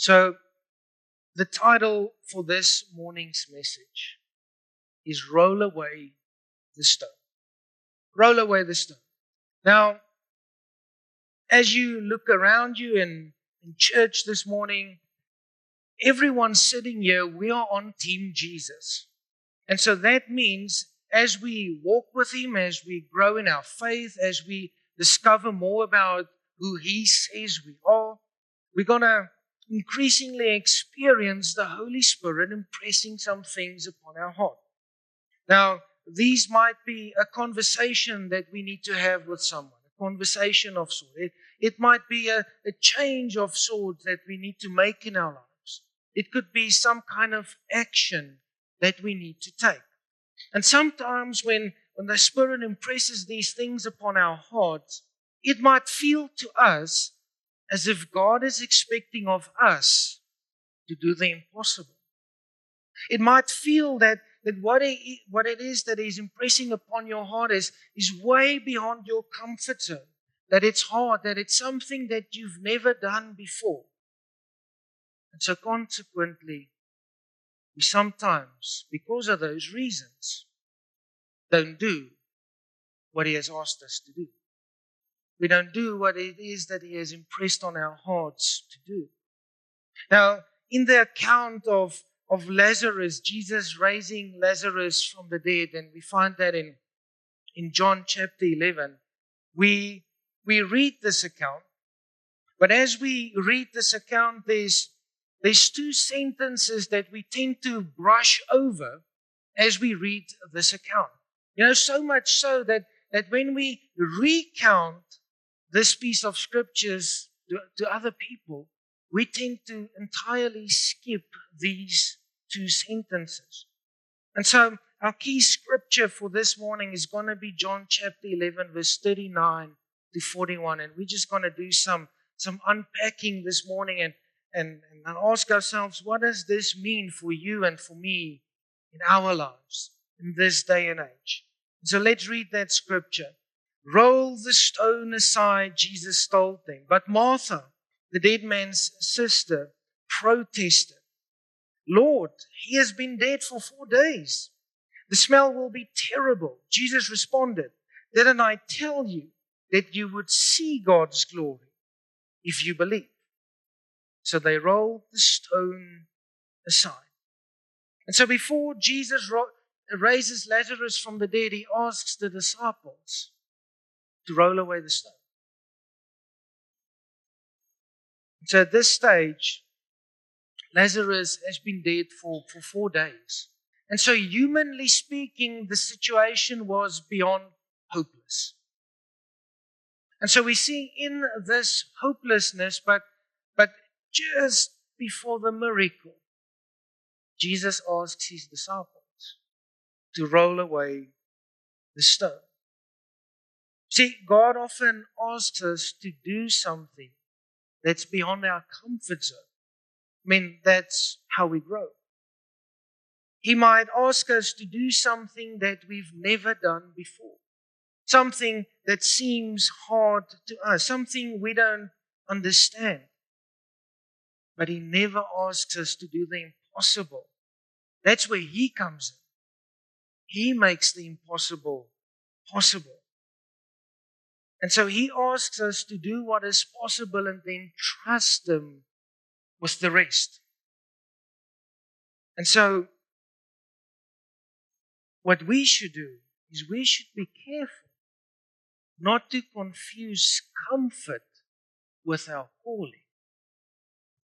So, the title for this morning's message is Roll Away the Stone. Roll away the stone. Now, as you look around you in church this morning, everyone sitting here, we are on Team Jesus. And so that means as we walk with Him, as we grow in our faith, as we discover more about who He says we are, we're going to increasingly experience the Holy Spirit impressing some things upon our heart. Now, these might be a conversation that we need to have with someone, a conversation of sort. It might be a change of sort that we need to make in our lives. It could be some kind of action that we need to take. And sometimes when the Spirit impresses these things upon our hearts, it might feel to us as if God is expecting of us to do the impossible. It might feel that what it is that He's impressing upon your heart is way beyond your comfort zone, that it's hard, that it's something that you've never done before. And so consequently, we sometimes, because of those reasons, don't do what He has asked us to do. We don't do what it is that He has impressed on our hearts to do. Now, in the account of Lazarus, Jesus raising Lazarus from the dead, and we find that in John chapter 11, we read this account. But as we read this account, there's two sentences that we tend to brush over as we read this account. So much so that when we recount this piece of scriptures to other people, we tend to entirely skip these two sentences. And so our key scripture for this morning is going to be John chapter 11, verse 39 to 41. And we're just going to do some unpacking this morning and ask ourselves, what does this mean for you and for me in our lives in this day and age? So let's read that scripture. Roll the stone aside, Jesus told them. But Martha, the dead man's sister, protested. Lord, he has been dead for 4 days. The smell will be terrible. Jesus responded, didn't I tell you that you would see God's glory if you believe? So they rolled the stone aside. And so before Jesus raises Lazarus from the dead, He asks the disciples to roll away the stone. So at this stage, Lazarus has been dead for 4 days. And so humanly speaking, the situation was beyond hopeless. And so we see in this hopelessness, but just before the miracle, Jesus asks His disciples to roll away the stone. See, God often asks us to do something that's beyond our comfort zone. That's how we grow. He might ask us to do something that we've never done before. Something that seems hard to us. Something we don't understand. But He never asks us to do the impossible. That's where He comes in. He makes the impossible possible. And so He asks us to do what is possible and then trust Him with the rest. And so what we should do is we should be careful not to confuse comfort with our calling.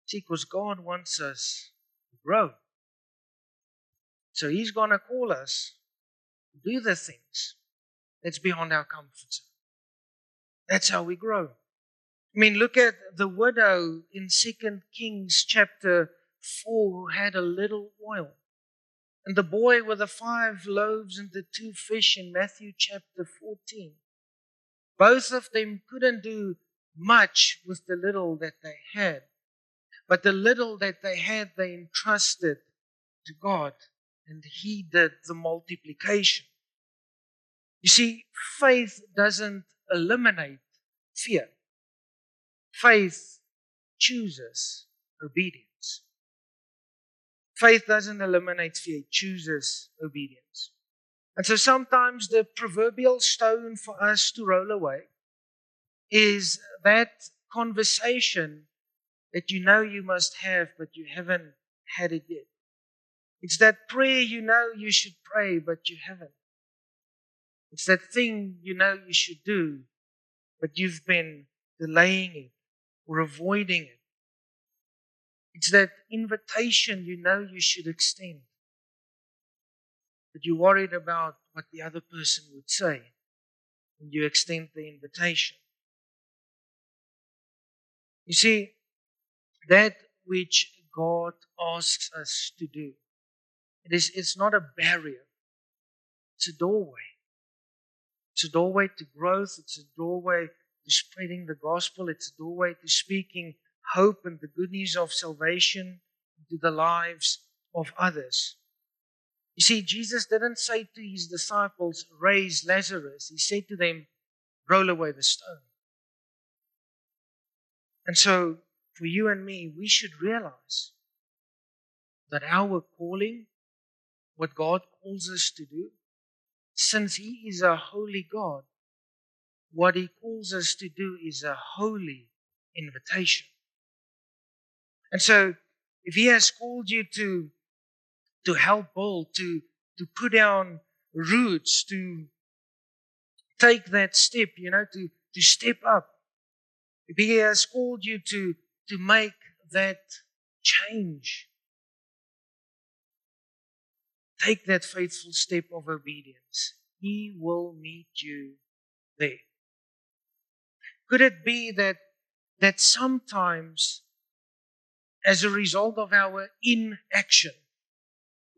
See, because God wants us to grow. So He's going to call us to do the things that's beyond our comfort zone. That's how we grow. Look at the widow in 2 Kings chapter 4 who had a little oil. And the boy with the 5 loaves and the 2 fish in Matthew chapter 14. Both of them couldn't do much with the little that they had. But the little that they had, they entrusted to God. And He did the multiplication. You see, faith doesn't eliminate fear. Faith chooses obedience. Faith doesn't eliminate fear, it chooses obedience. And so sometimes the proverbial stone for us to roll away is that conversation that you know you must have, but you haven't had it yet. It's that prayer you know you should pray, but you haven't. It's that thing you know you should do, but you've been delaying it or avoiding it. It's that invitation you know you should extend, but you're worried about what the other person would say when you extend the invitation. You see, that which God asks us to do, it's not a barrier. It's a doorway. It's a doorway to growth. It's a doorway to spreading the gospel. It's a doorway to speaking hope and the good news of salvation into the lives of others. You see, Jesus didn't say to his disciples, raise Lazarus. He said to them, roll away the stone. And so, for you and me, we should realize that our calling, what God calls us to do, since He is a holy God, what He calls us to do is a holy invitation. And so, if He has called you to help build, to put down roots, to take that step, to step up, if He has called you to make that change, take that faithful step of obedience. He will meet you there. Could it be that sometimes, as a result of our inaction,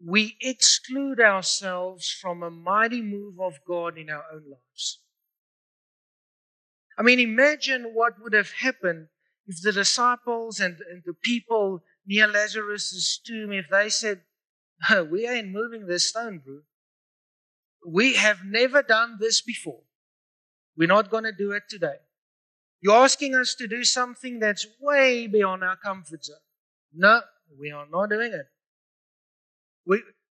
we exclude ourselves from a mighty move of God in our own lives? I mean, imagine what would have happened if the disciples and the people near Lazarus' tomb, if they said, we ain't moving this stone, bro. We have never done this before. We're not going to do it today. You're asking us to do something that's way beyond our comfort zone. No, we are not doing it.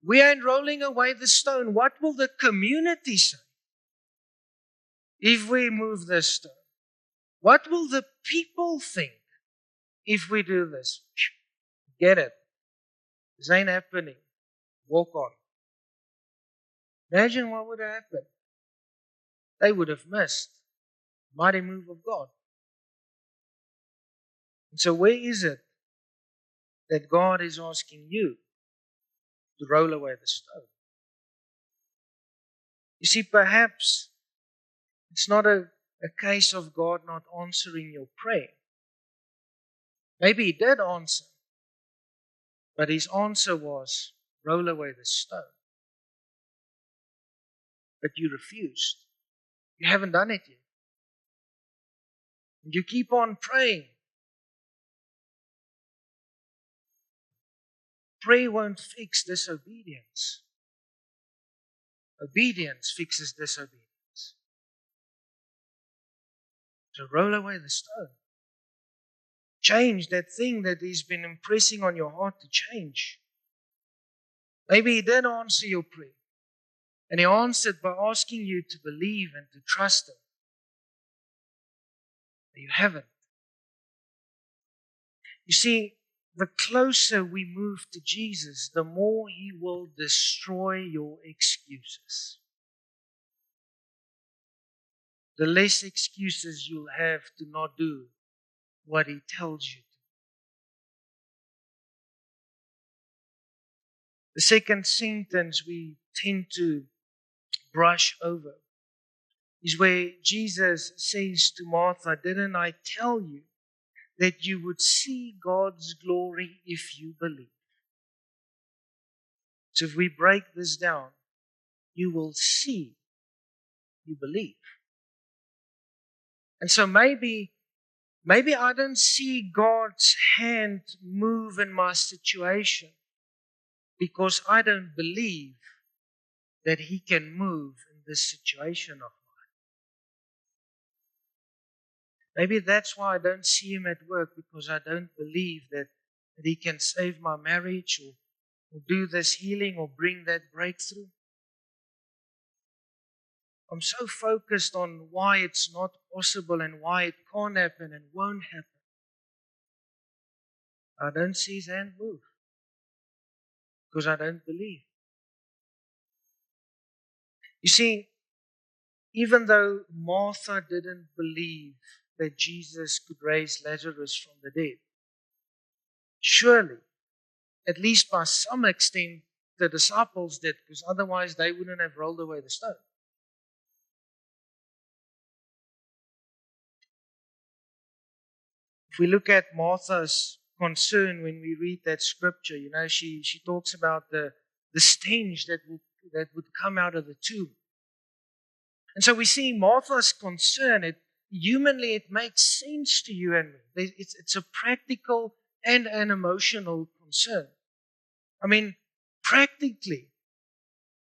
We ain't rolling away the stone. What will the community say if we move this stone? What will the people think if we do this? Get it. This ain't happening. Walk on. Imagine what would have happened. They would have missed the mighty move of God. And so where is it that God is asking you to roll away the stone? You see, perhaps it's not a case of God not answering your prayer. Maybe He did answer, but His answer was, roll away the stone. But you refused. You haven't done it yet. And you keep on praying. Prayer won't fix disobedience. Obedience fixes disobedience. So roll away the stone. Change that thing that He's been impressing on your heart to change. Maybe He did answer your prayer. And He answered by asking you to believe and to trust Him. But you haven't. You see, the closer we move to Jesus, the more He will destroy your excuses. The less excuses you'll have to not do what He tells you to. The second sentence we tend to brush over is where Jesus says to Martha, didn't I tell you that you would see God's glory if you believe? So if we break this down, you will see, you believe. And so maybe I don't see God's hand move in my situation because I don't believe that He can move in this situation of mine. Maybe that's why I don't see Him at work, because I don't believe that that He can save my marriage or do this healing or bring that breakthrough. I'm so focused on why it's not possible and why it can't happen and won't happen. I don't see His hand move because I don't believe. You see, even though Martha didn't believe that Jesus could raise Lazarus from the dead, surely, at least by some extent, the disciples did, because otherwise they wouldn't have rolled away the stone. If we look at Martha's concern when we read that scripture, she talks about the stench that would come out of the tomb. And so we see Martha's concern. Humanly, it makes sense to you and me. It's a practical and an emotional concern. I mean, practically,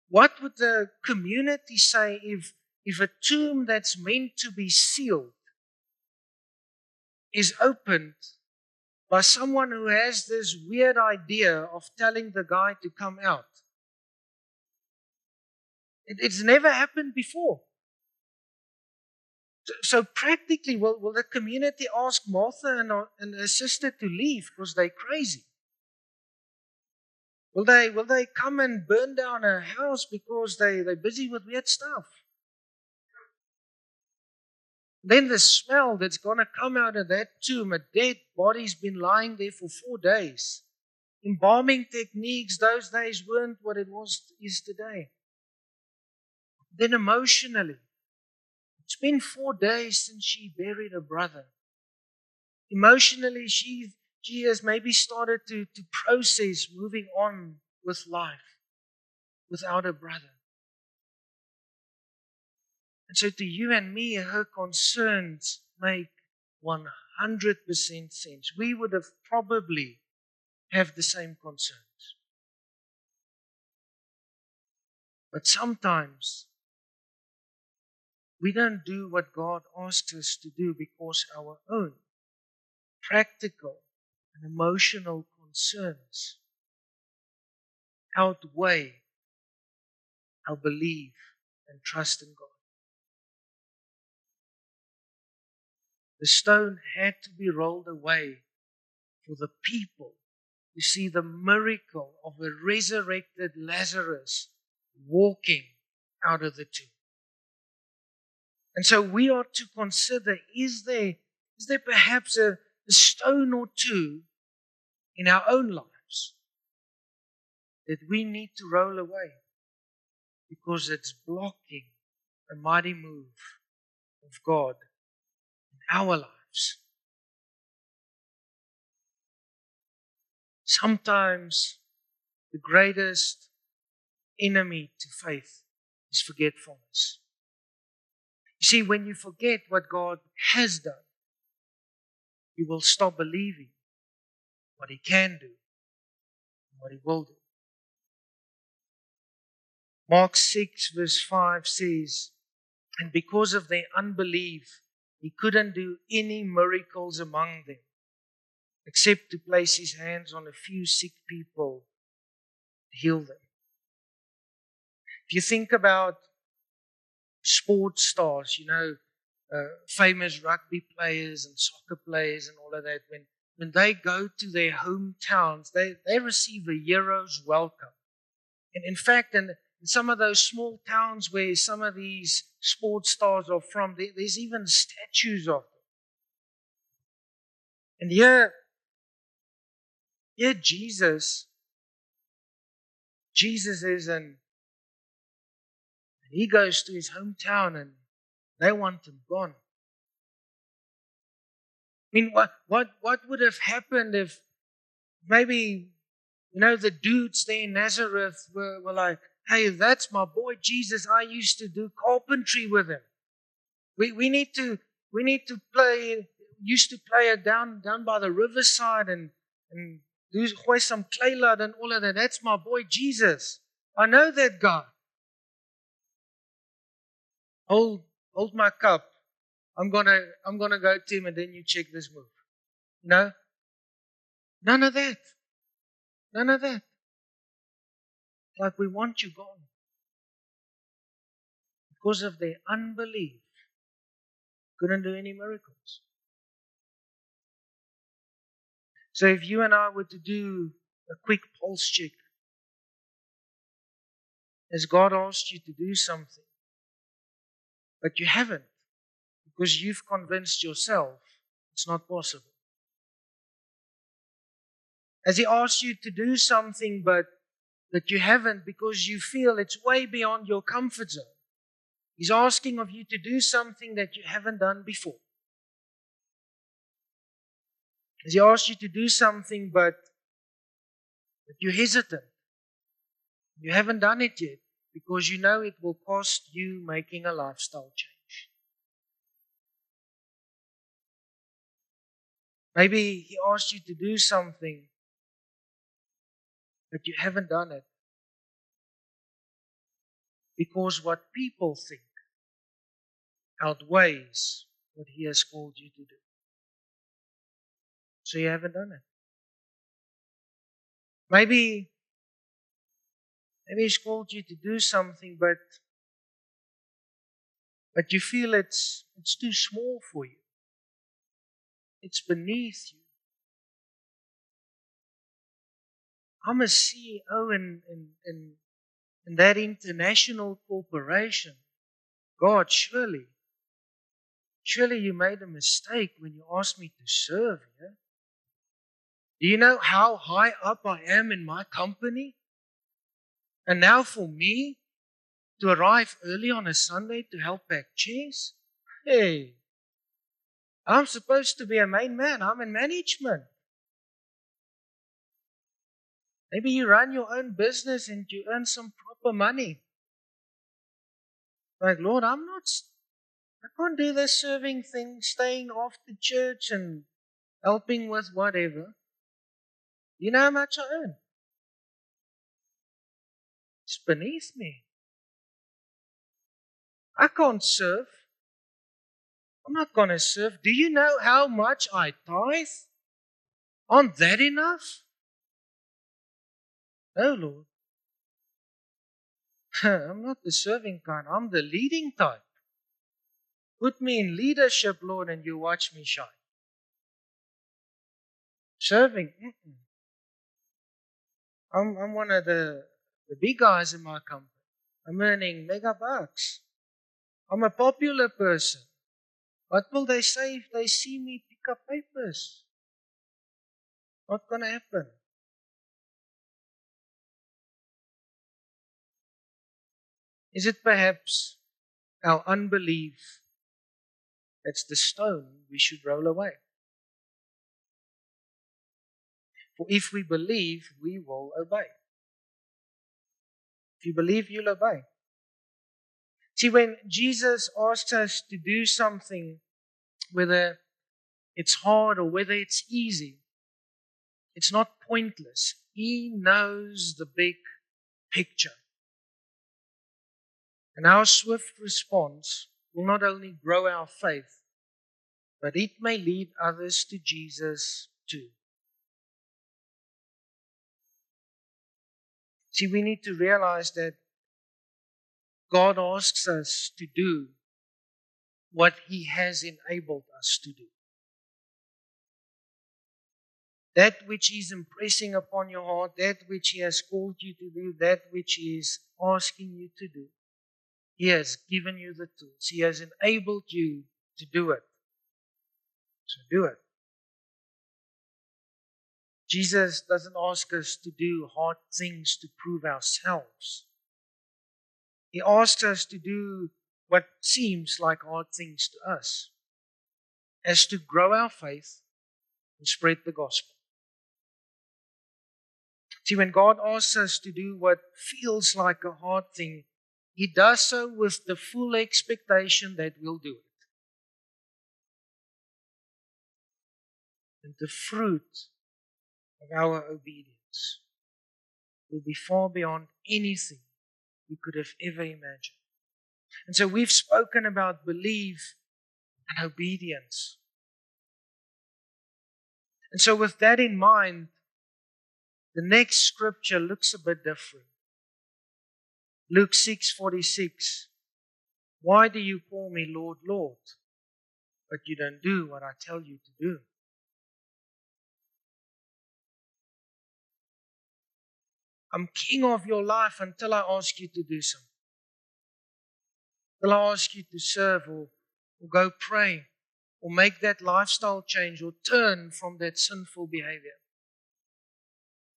what would the community say if a tomb that's meant to be sealed is opened by someone who has this weird idea of telling the guy to come out? It's never happened before. So practically, will the community ask Martha and her sister to leave because they're crazy? Will they come and burn down her house because they're busy with weird stuff? Then the smell that's going to come out of that tomb, a dead body's been lying there for 4 days. Embalming techniques those days weren't what it is today. Then emotionally, it's been 4 days since she buried her brother. Emotionally, she has maybe started to process moving on with life without her brother. And so to you and me, her concerns make 100% sense. We would have probably have the same concerns. But sometimes we don't do what God asks us to do because our own practical and emotional concerns outweigh our belief and trust in God. The stone had to be rolled away for the people to see the miracle of a resurrected Lazarus walking out of the tomb. And so we are to consider, is there perhaps a stone or two in our own lives that we need to roll away because it's blocking a mighty move of God in our lives? Sometimes the greatest enemy to faith is forgetfulness. You see, when you forget what God has done, you will stop believing what He can do and what He will do. Mark 6 verse 5 says, and because of their unbelief, He couldn't do any miracles among them, except to place His hands on a few sick people to heal them. If you think about sports stars, famous rugby players and soccer players and all of that, when they go to their hometowns, they receive a hero's welcome. And in fact, in some of those small towns where some of these sports stars are from, there's even statues of them. And here Jesus is and He goes to His hometown and they want Him gone. I mean, what would have happened if maybe, the dudes there in Nazareth were like, hey, that's my boy Jesus. I used to do carpentry with him. We need to used to play it down by the riverside and do hoist some clay lud and all of that. That's my boy Jesus. I know that guy. Hold my cup. I'm gonna go to him and then you check this move. None of that. None of that. Like, we want you gone. Because of their unbelief, couldn't do any miracles. So if you and I were to do a quick pulse check, as God asked you to do something, but you haven't, because you've convinced yourself it's not possible. As He asked you to do something, but you haven't, because you feel it's way beyond your comfort zone. He's asking of you to do something that you haven't done before. As He asked you to do something, but you're hesitant. You haven't done it yet, because you know it will cost you making a lifestyle change. Maybe He asked you to do something, but you haven't done it because what people think outweighs what He has called you to do. So you haven't done it. Maybe He's called you to do something, but you feel it's too small for you. It's beneath you. I'm a CEO in that international corporation. God, surely you made a mistake when you asked me to serve here. Do you know how high up I am in my company? And now for me to arrive early on a Sunday to help pack chairs? Hey, I'm supposed to be a main man. I'm in management. Maybe you run your own business and you earn some proper money. Like, Lord, I can't do this serving thing, staying after church and helping with whatever. You know how much I earn? It's beneath me. I can't serve. I'm not going to serve. Do you know how much I tithe? Aren't that enough? No, Lord. I'm not the serving kind. I'm the leading type. Put me in leadership, Lord, and you watch me shine. Serving, I'm one of the big guys in my company. I'm earning mega bucks. I'm a popular person. What will they say if they see me pick up papers? Not going to happen. Is it perhaps our unbelief that's the stone we should roll away? For if we believe, we will obey. If you believe, you'll obey. See, when Jesus asks us to do something, whether it's hard or whether it's easy, it's not pointless. He knows the big picture. And our swift response will not only grow our faith, but it may lead others to Jesus too. See, we need to realize that God asks us to do what He has enabled us to do. That which He's impressing upon your heart, that which He has called you to do, that which He is asking you to do. He has given you the tools. He has enabled you to do it. So do it. Jesus doesn't ask us to do hard things to prove ourselves. He asks us to do what seems like hard things to us, as to grow our faith and spread the gospel. See, when God asks us to do what feels like a hard thing, He does so with the full expectation that we'll do it. And the fruit of our obedience will be far beyond anything we could have ever imagined. And so we've spoken about belief and obedience. And so with that in mind, the next scripture looks a bit different. Luke 6:46. Why do you call me Lord, Lord, but you don't do what I tell you to do? I'm king of your life until I ask you to do something. Until I ask you to serve or go pray or make that lifestyle change or turn from that sinful behavior.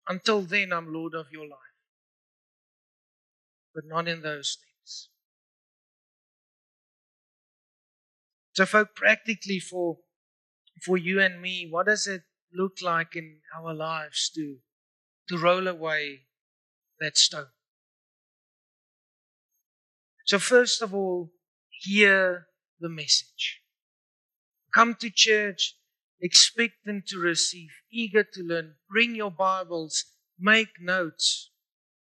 Until then, I'm Lord of your life. But not in those things. So, folk, practically for you and me, what does it look like in our lives to roll away that stone? So first of all, hear the message. Come to church, expectant to receive, eager to learn. Bring your Bibles, make notes.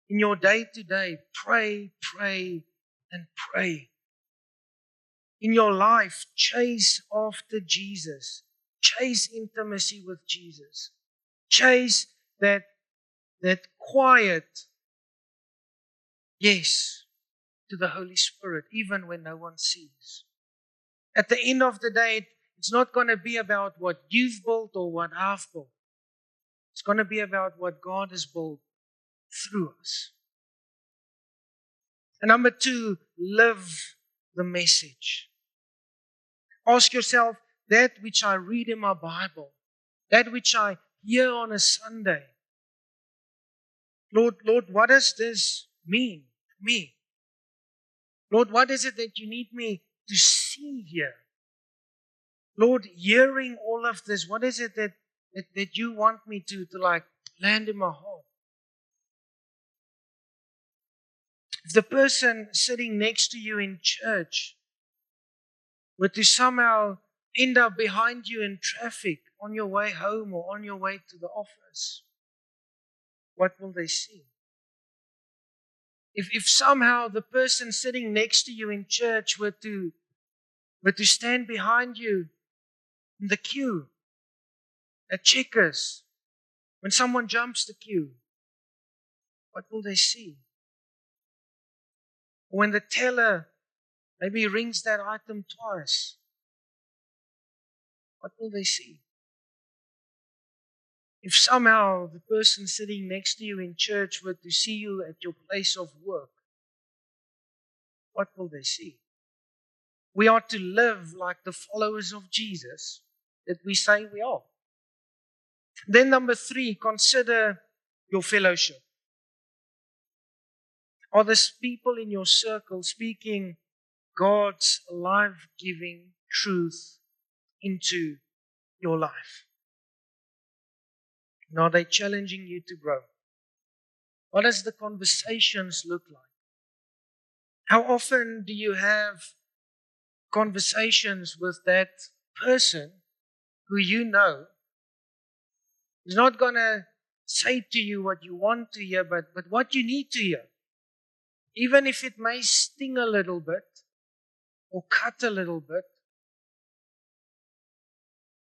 In your day-to-day, pray, pray, and pray. In your life, chase after Jesus. Chase intimacy with Jesus. Chase that quiet yes to the Holy Spirit, even when no one sees. At the end of the day, it's not going to be about what you've built or what I've built. It's going to be about what God has built through us. And number 2, live the message. Ask yourself, that which I read in my Bible, that which I hear on a Sunday, Lord, what does this mean for me? Lord, what is it that you need me to see here? Lord, hearing all of this, what is it that you want me to land in my heart? If the person sitting next to you in church were to somehow end up behind you in traffic on your way home or on your way to the office, what will they see? If somehow the person sitting next to you in church were to stand behind you in the queue at Checkers, when someone jumps the queue, what will they see? When the teller maybe rings that item twice, what will they see? If somehow the person sitting next to you in church were to see you at your place of work, what will they see? We are to live like the followers of Jesus that we say we are. Then number 3, consider your fellowship. Are these people in your circle speaking God's life-giving truth into your life? And are they challenging you to grow? What does the conversations look like? How often do you have conversations with that person who you know is not going to say to you what you want to hear, but what you need to hear? Even if it may sting a little bit or cut a little bit,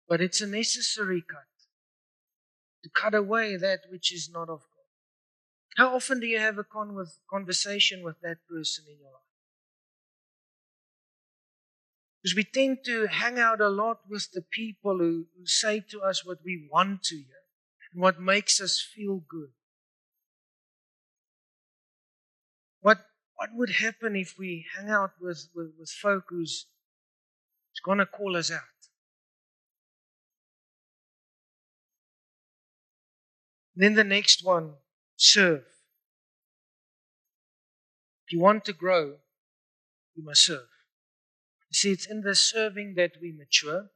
but it's a necessary cut to cut away that which is not of God. How often do you have a conversation with that person in your life? Because we tend to hang out a lot with the people who say to us what we want to hear and what makes us feel good. What would happen if we hang out with folk who's going to call us out? Then the next one, serve. If you want to grow, you must serve. You see, it's in the serving that we mature.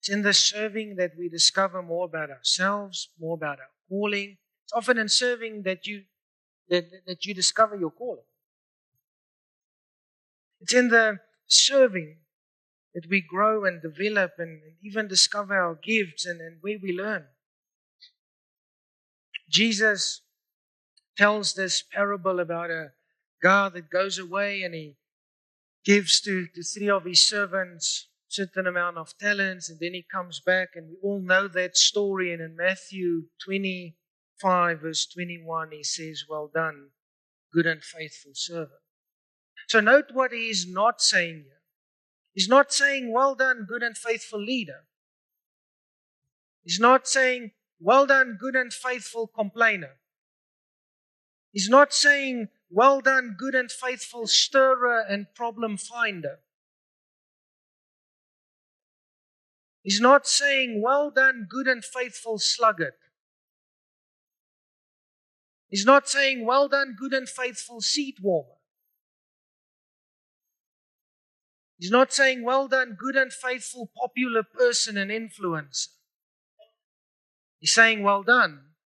It's in the serving that we discover more about ourselves, more about our calling. It's often in serving that you discover your calling. It's in the serving that we grow and develop and even discover our gifts and where we learn. Jesus tells this parable about a guy that goes away and he gives to 3 of his servants certain amount of talents, and then he comes back, and we all know that story. And in Matthew 25, verse 21, he says, "Well done, good and faithful servant." So note what he is not saying here. He's not saying, "Well done, good and faithful leader." He's not saying, "Well done, good and faithful complainer." He's not saying, "Well done, good and faithful stirrer and problem finder." He's not saying, "Well done, good and faithful sluggard." He's not saying, "Well done, good and faithful seat warmer." He's not saying, "Well done, good and faithful popular person and influencer." He's saying, "Well done,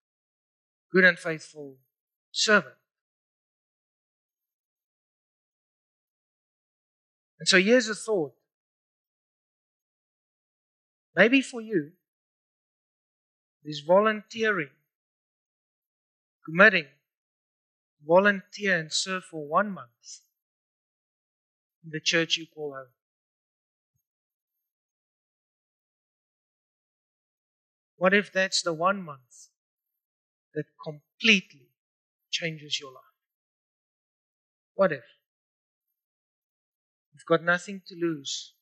good and faithful servant." And so here's a thought. Maybe for you, is volunteering, committing, volunteer and serve for 1 month in the church you call home. What if that's the 1 month that completely changes your life? What if? You've got nothing to lose.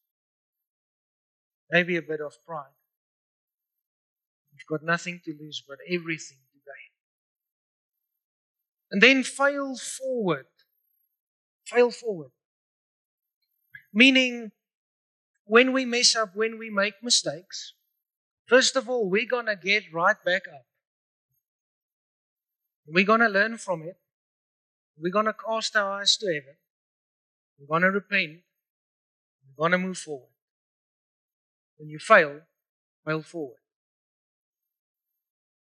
Maybe a bit of pride. You've got nothing to lose, but everything to gain. And then fail forward. Fail forward. Meaning, when we mess up, when we make mistakes, first of all, we're going to get right back up. We're going to learn from it. We're going to cast our eyes to heaven. We're going to repent. We're going to move forward. When you fail forward.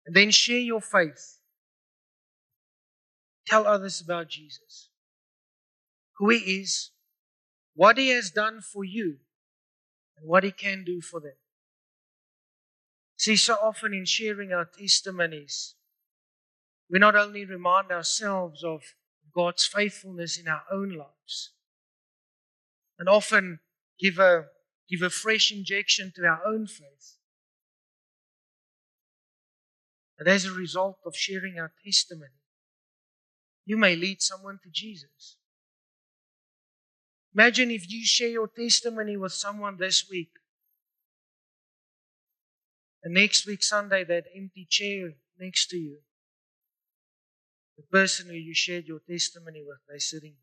And then share your faith. Tell others about Jesus. Who He is, what He has done for you, and what He can do for them. See, so often in sharing our testimonies, we not only remind ourselves of God's faithfulness in our own lives, and often give a fresh injection to our own faith. But as a result of sharing our testimony, you may lead someone to Jesus. Imagine if you share your testimony with someone this week, and next week, Sunday, that empty chair next to you, the person who you shared your testimony with, they're sitting there.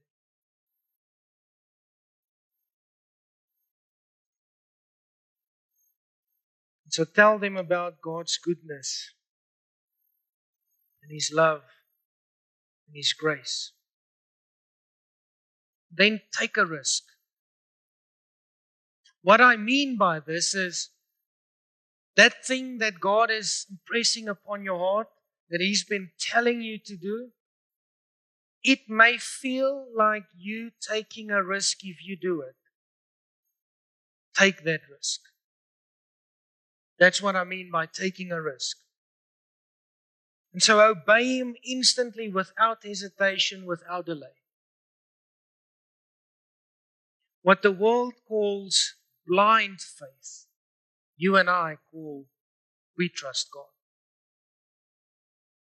And so tell them about God's goodness and His love and His grace. Then take a risk. What I mean by this is that thing that God is impressing upon your heart, that He's been telling you to do, it may feel like you taking a risk if you do it. Take that risk. That's what I mean by taking a risk. And so obey Him instantly, without hesitation, without delay. What the world calls blind faith, you and I call, we trust God.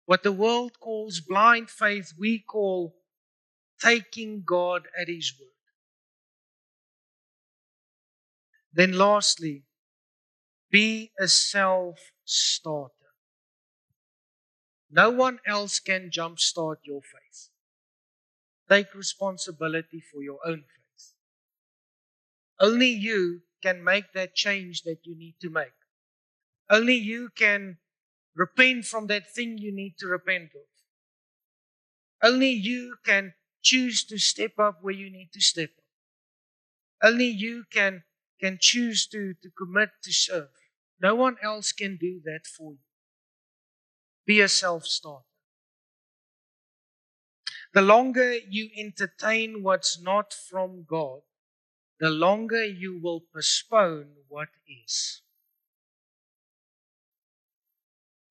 What the world calls blind faith, we call taking God at His word. Then lastly, be a self-starter. No one else can jumpstart your faith. Take responsibility for your own faith. Only you can make that change that you need to make. Only you can repent from that thing you need to repent of. Only you can choose to step up where you need to step up. Only you can choose to commit to serve. No one else can do that for you. Be a self-starter. The longer you entertain what's not from God, the longer you will postpone what is.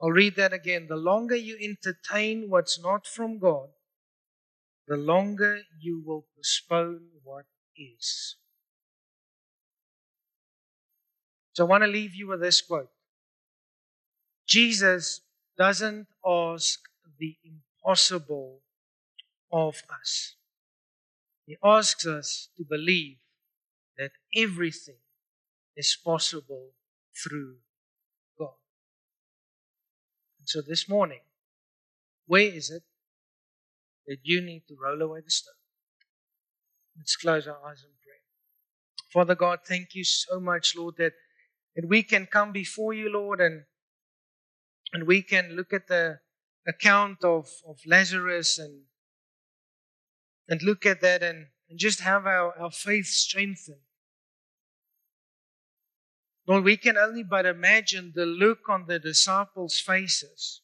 I'll read that again. The longer you entertain what's not from God, the longer you will postpone what is. So I want to leave you with this quote. Jesus doesn't ask the impossible of us. He asks us to believe that everything is possible through God. And so this morning, where is it that you need to roll away the stone? Let's close our eyes in prayer. Father God, thank you so much, Lord, that we can come before you, Lord, and we can look at the account of Lazarus and look at that and just have our faith strengthened. Lord, we can only but imagine the look on the disciples' faces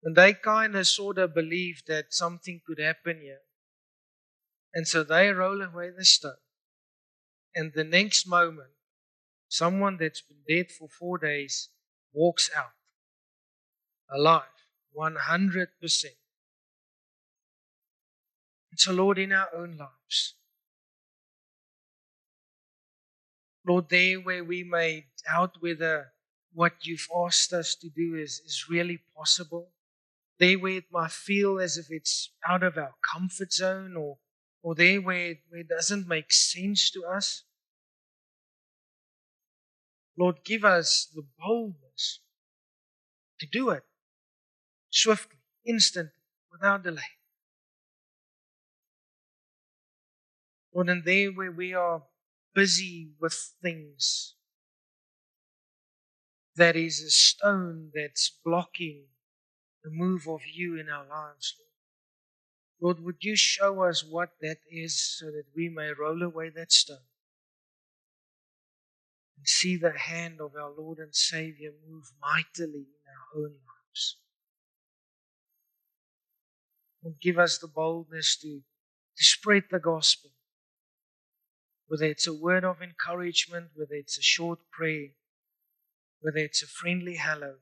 when they kind of sort of believed that something could happen here. And so they roll away the stone. And the next moment, someone that's been dead for 4 days walks out, alive, 100%. And so, Lord, in our own lives, Lord, there where we may doubt whether what you've asked us to do is really possible, there where it might feel as if it's out of our comfort zone, or there where it doesn't make sense to us, Lord, give us the boldness to do it swiftly, instantly, without delay. Lord, and there where we are busy with things that is a stone that's blocking the move of you in our lives, Lord. Lord, would you show us what that is so that we may roll away that stone and see the hand of our Lord and Savior move mightily in our own lives. Lord, give us the boldness to spread the gospel, whether it's a word of encouragement, whether it's a short prayer, whether it's a friendly hello,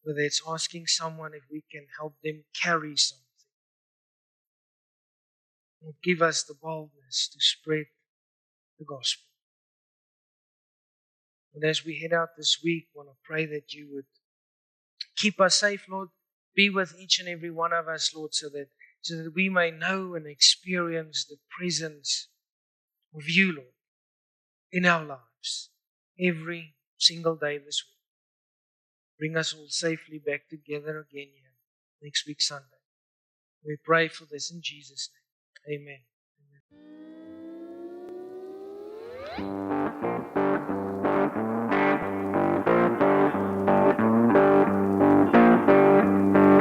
whether it's asking someone if we can help them carry something. Lord, give us the boldness to spread the gospel. And as we head out this week, I want to pray that you would keep us safe, Lord. Be with each and every one of us, Lord, so that we may know and experience the presence of you, Lord, in our lives every single day this week. Bring us all safely back together again here next week, Sunday. We pray for this in Jesus' name. Amen. Amen.